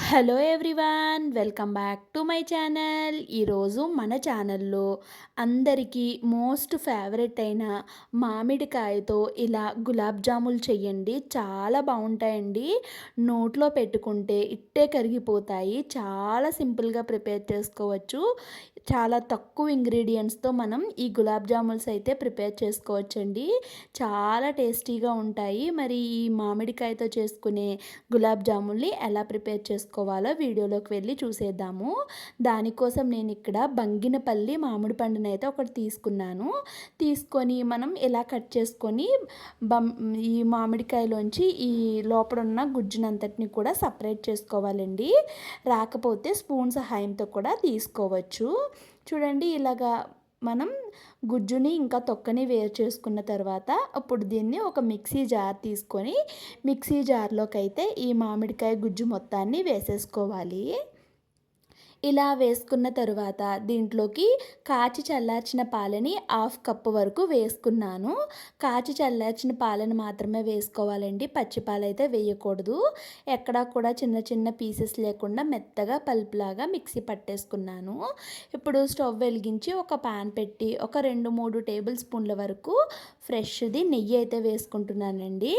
Hello everyone, welcome back to my channel. ఈరోజు మన ఛానల్లో అందరికీ మోస్ట్ ఫేవరెట్ అయిన మామిడికాయతో ఇలా గులాబ్ జాములు చెయ్యండి. చాలా బాగుంటాయండి. నోట్లో పెట్టుకుంటే ఇట్టే కరిగిపోతాయి. చాలా సింపుల్గా ప్రిపేర్ చేసుకోవచ్చు. చాలా తక్కువ ఇంగ్రీడియంట్స్తో మనం ఈ గులాబ్ జామున్స్ అయితే ప్రిపేర్ చేసుకోవచ్చండి. చాలా టేస్టీగా ఉంటాయి. మరి ఈ మామిడికాయతో చేసుకునే గులాబ్ జాముల్ని ఎలా ప్రిపేర్ చేసుకోవాలో వీడియోలోకి వెళ్ళి చూసేద్దాము. దానికోసం నేను ఇక్కడ బంగినపల్లి మామిడి పండుని అయితే ఒకటి తీసుకున్నాను. తీసుకొని మనం ఇలా కట్ చేసుకొని ఈ మామిడికాయలోంచి ఈ లోపల ఉన్న గుజ్జునంతటిని కూడా సపరేట్ చేసుకోవాలండి. రాకపోతే స్పూన్ సహాయంతో కూడా తీసుకోవచ్చు. చూడండి, ఇలాగా మనం గుజ్జుని ఇంకా తొక్కని వేరు చేసుకున్న తర్వాత ఇప్పుడు దీన్ని ఒక మిక్సీ జార్ తీసుకొని మిక్సీ జార్లోకి అయితే ఈ మామిడికాయ గుజ్జు మొత్తాన్ని వేసేసుకోవాలి. ఇలా వేసుకున్న తరువాత దీంట్లోకి కాచి చల్లార్చిన పాలని 1/2 కప్పు వరకు వేసుకున్నాను. కాచి చల్లార్చిన పాలను మాత్రమే వేసుకోవాలండి. పచ్చి పాలు అయితే వేయకూడదు. ఎక్కడా కూడా చిన్న చిన్న పీసెస్ లేకుండా మెత్తగా పల్పులాగా మిక్సీ పట్టేసుకున్నాను. ఇప్పుడు స్టవ్ వెలిగించి ఒక పాన్ పెట్టి ఒక 2-3 టేబుల్ స్పూన్ల వరకు ఫ్రెష్ది నెయ్యి అయితే వేసుకుంటున్నానండి.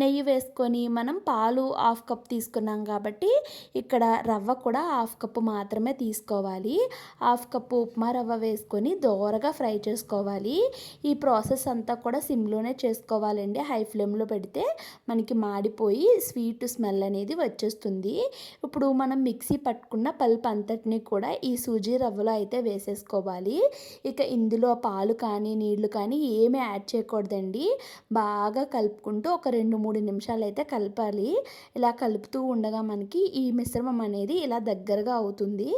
నెయ్యి వేసుకొని మనం పాలు 1/2 కప్ తీసుకున్నాం కాబట్టి ఇక్కడ రవ్వ కూడా 1/2 కప్పు మాత్రమే తీసుకోవాలి. 1/2 కప్పు ఉప్మా రవ్వ వేసుకొని దోరగా ఫ్రై చేసుకోవాలి. ఈ ప్రాసెస్ అంతా కూడా సిమ్లోనే చేసుకోవాలండి. హై ఫ్లేమ్లో పెడితే మనకి మాడిపోయి స్వీట్ స్మెల్ అనేది వచ్చేస్తుంది. ఇప్పుడు మనం మిక్సీ పట్టుకున్న పల్ప్ అంతటిని కూడా ఈ సూజీ రవ్వలో అయితే వేసేసుకోవాలి. ఇక ఇందులో పాలు కానీ నీళ్లు కానీ ఏమీ యాడ్ చేయకూడదండి. బాగా కలుపుకుంటూ ఒక 2-3 నిమిషాలు అయితే కలపాలి. ఇలా కలుపుతూ ఉండగా మనకి ఈ మిశ్రమం అనేది ఇలా దగ్గరగా అవుతుంది.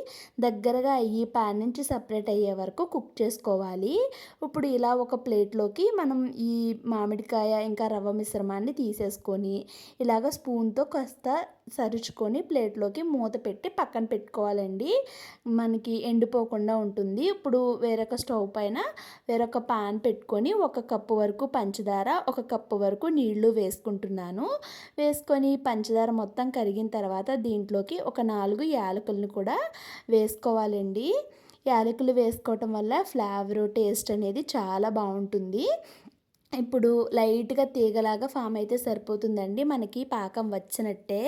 దగ్గరగా అయ్యి ప్యాన్ నుంచి సపరేట్ అయ్యే వరకు కుక్ చేసుకోవాలి. ఇప్పుడు ఇలా ఒక ప్లేట్లోకి మనం ఈ మామిడికాయ ఇంకా రవ్వ మిశ్రమాన్ని తీసేసుకొని ఇలాగ స్పూన్తో కాస్త సరుచుకొని ప్లేట్లోకి మూత పెట్టి పక్కన పెట్టుకోవాలండి. మనకి ఎండిపోకుండా ఉంటుంది. ఇప్పుడు వేరొక స్టవ్ పైన వేరొక పాన్ పెట్టుకొని 1 కప్పు వరకు పంచదార, 1 కప్పు వరకు నీళ్లు వేసుకుంటున్నాను. వేసుకొని పంచదార మొత్తం కరిగిన తర్వాత దీంట్లోకి ఒక 4 యాలకులను కూడా వేసుకోవాలండి. యాలకులు వేసుకోవటం వల్ల ఫ్లేవర్ టేస్ట్ అనేది చాలా బాగుంటుంది. ఇప్పుడు లైట్గా తీగలాగా ఫామ్ అయితే సరిపోతుందండి. మనకి పాకం వచ్చినట్టే.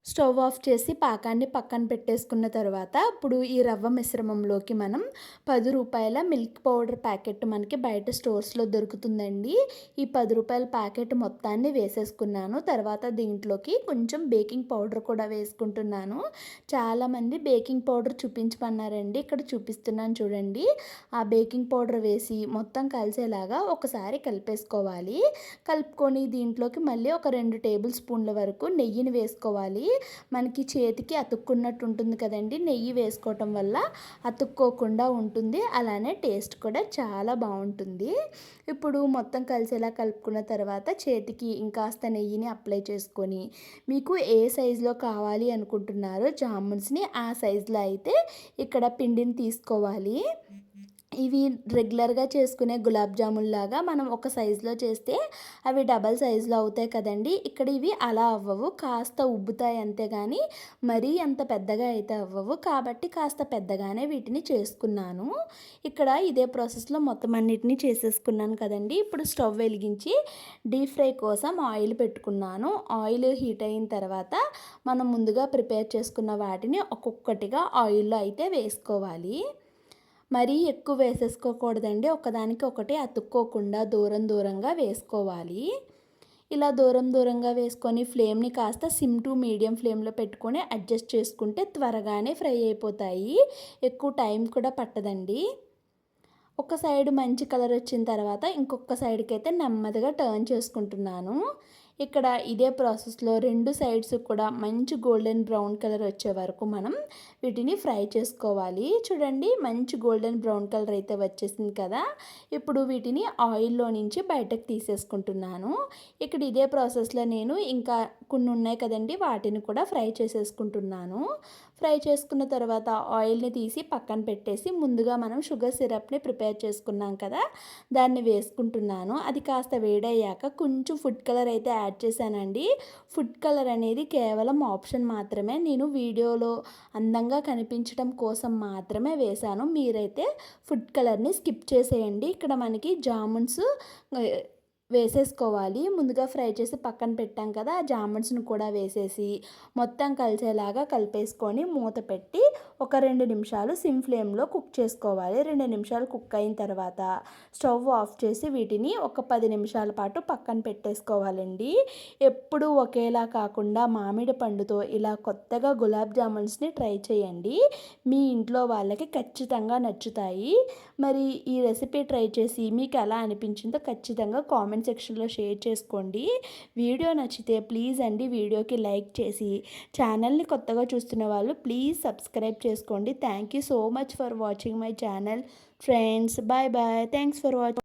స్టవ్ ఆఫ్ చేసి పాకాన్ని పక్కన పెట్టేసుకున్న తర్వాత ఇప్పుడు ఈ రవ్వ మిశ్రమంలోకి మనం 10 రూపాయల మిల్క్ పౌడర్ ప్యాకెట్ మనకి బయట స్టోర్స్లో దొరుకుతుందండి. ఈ 10 రూపాయల ప్యాకెట్ మొత్తాన్ని వేసేసుకున్నాను. తర్వాత దీంట్లోకి కొంచెం బేకింగ్ పౌడర్ కూడా వేసుకుంటున్నాను. చాలామంది బేకింగ్ పౌడర్ చూపించమన్నారండి. ఇక్కడ చూపిస్తున్నాను చూడండి. ఆ బేకింగ్ పౌడర్ వేసి మొత్తం కలిసేలాగా ఒకసారి కలిపేసుకోవాలి. కలుపుకొని దీంట్లోకి మళ్ళీ ఒక 2 టేబుల్ స్పూన్ల వరకు నెయ్యిని వేసుకోవాలి. మనకి చేతికి అతుక్కున్నట్టు ఉంటుంది కదండి. నెయ్యి వేసుకోవటం వల్ల అతుక్కోకుండా ఉంటుంది. అలానే టేస్ట్ కూడా చాలా బాగుంటుంది. ఇప్పుడు మొత్తం కలిసేలా కలుపుకున్న తర్వాత చేతికి ఇంకాస్త నెయ్యిని అప్లై చేసుకొని మీకు ఏ సైజులో కావాలి అనుకుంటున్నారో జామున్స్ని ఆ సైజులో అయితే ఇక్కడ పిండిని తీసుకోవాలి. ఇవి రెగ్యులర్గా చేసుకునే గులాబ్ జామున్ లాగా మనం ఒక సైజులో చేస్తే అవి డబల్ సైజులో అవుతాయి కదండి. ఇక్కడ ఇవి అలా అవ్వవు, కాస్త ఉబ్బుతాయి అంతే, కానీ మరీ అంత పెద్దగా అయితే అవ్వవు. కాబట్టి కాస్త పెద్దగానే వీటిని చేసుకున్నాను. ఇక్కడ ఇదే ప్రాసెస్లో మొత్తం అన్నిటినీ చేసేసుకున్నాను కదండి. ఇప్పుడు స్టవ్ వెలిగించి డీప్ ఫ్రై కోసం ఆయిల్ పెట్టుకున్నాను. ఆయిల్ హీట్ అయిన తర్వాత మనం ముందుగా ప్రిపేర్ చేసుకున్న వాటిని ఒక్కొక్కటిగా ఆయిల్లో అయితే వేసుకోవాలి. మరీ ఎక్కువ వేసేసుకోకూడదండి. ఒకదానికి ఒకటి అతుక్కోకుండా దూరం దూరంగా వేసుకోవాలి. ఇలా దూరం దూరంగా వేసుకొని ఫ్లేమ్ని కాస్త సిమ్ టు మీడియం ఫ్లేమ్లో పెట్టుకొని అడ్జస్ట్ చేసుకుంటే త్వరగానే ఫ్రై అయిపోతాయి. ఎక్కువ టైం కూడా పట్టదండి. ఒక సైడ్ మంచి కలర్ వచ్చిన తర్వాత ఇంకొక సైడ్కి అయితే నెమ్మదిగా టర్న్ చేసుకుంటున్నాను. ఇక్కడ ఇదే ప్రాసెస్లో 2 సైడ్స్ కూడా మంచి గోల్డెన్ బ్రౌన్ కలర్ వచ్చే వరకు మనం వీటిని ఫ్రై చేసుకోవాలి. చూడండి, మంచి గోల్డెన్ బ్రౌన్ కలర్ అయితే వచ్చేసింది కదా. ఇప్పుడు వీటిని ఆయిల్లో నుంచి బయటకు తీసేసుకుంటున్నాను. ఇక్కడ ఇదే ప్రాసెస్లో నేను ఇంకా కొన్ని ఉన్నాయి కదండి, వాటిని కూడా ఫ్రై చేసేసుకుంటున్నాను. ఫ్రై చేసుకున్న తర్వాత ఆయిల్ని తీసి పక్కన పెట్టేసి ముందుగా మనం షుగర్ సిరప్ని ప్రిపేర్ చేసుకున్నాం కదా, దాన్ని వేసుకుంటున్నాను. అది కాస్త వేడయ్యాక కొంచెం ఫుడ్ కలర్ అయితే యాడ్ యాడ్ చేశానండి. ఫుడ్ కలర్ అనేది కేవలం ఆప్షన్ మాత్రమే. నేను వీడియోలో అందంగా కనిపించడం కోసం మాత్రమే వేశాను. మీరైతే ఫుడ్ కలర్‌ని స్కిప్ చేసేయండి. ఇక్కడ మనకి జామున్స్ వేసేసుకోవాలి. ముందుగా ఫ్రై చేసి పక్కన పెట్టాం కదా! ఆ జామున్స్‌ని కూడా వేసేసి మొత్తం కలిసేలాగా కలిపేసుకొని మూత పెట్టి ఒక 2 నిమిషాలు సిమ్ ఫ్లేమ్‌లో కుక్ చేసుకోవాలి. 2 నిమిషాలు కుక్ అయిన తర్వాత స్టవ్ ఆఫ్ చేసి వీటిని ఒక 10 నిమిషాల పాటు పక్కన పెట్టేసుకోవాలండి. ఎప్పుడూ ఒకేలా కాకుండా మామిడి పండుతో ఇలా కొత్తగా గులాబ్ జామున్స్‌ని ట్రై చేయండి. మీ ఇంట్లో వాళ్ళకి ఖచ్చితంగా నచ్చుతాయి. మరి ఈ రెసిపీ ట్రై చేసి మీకు ఎలా అనిపించిందో ఖచ్చితంగా కామెంట్ సెక్షన్‌లో షేర్ చేసుకోండి. వీడియో నచ్చితే ప్లీజ్ అండి వీడియోకి లైక్ చేసి ఛానల్‌ని కొత్తగా చూస్తున్న వాళ్ళు ప్లీజ్ సబ్స్క్రైబ్ చేసుకోండి. Thank you so much for watching my channel friends. Bye bye. Thanks for watching.